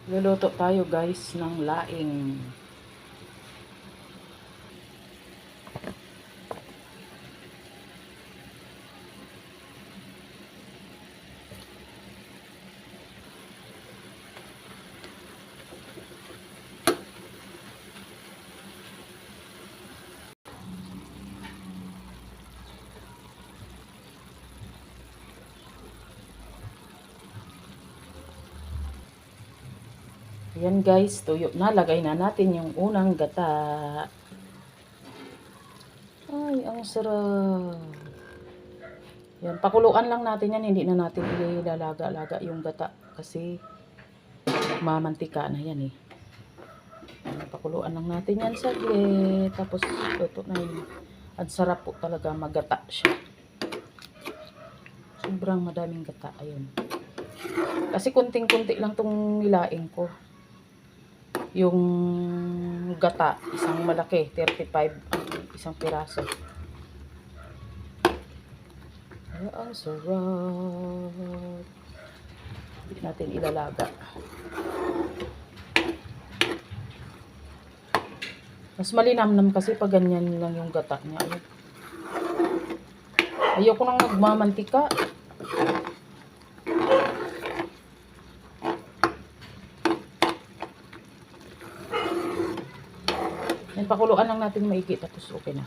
Luluto tayo guys ng laing. Ayan guys, tuyo na. Lagay na natin yung unang gata. Ay, ang sarap. Yan, pakuluan lang natin yan. Hindi na natin ilalaga-laga yung gata. Kasi mamantika na yan eh. Pakuluan lang natin yan saglit. Tapos ito na yun. Ang sarap po talaga, magata siya. Sobrang madaming gata. Ayun. Kasi kunting-kunti lang tong nilaing ko. Yung gata, isang malaki, 35 ang isang piraso. Ay, ang sarap. Hindi natin ilalaga. Mas malinamnam kasi pag ganyan lang yung gata niya. Ayoko nang magmamantika. Yan, pakuluan lang natin maigi tapos okay na.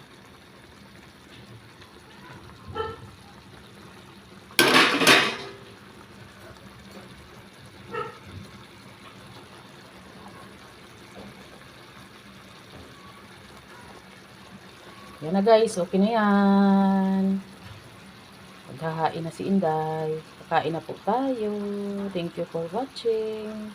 Yan na guys, okay na yan. Maghahain na si Inday. Kakain na po tayo. Thank you for watching.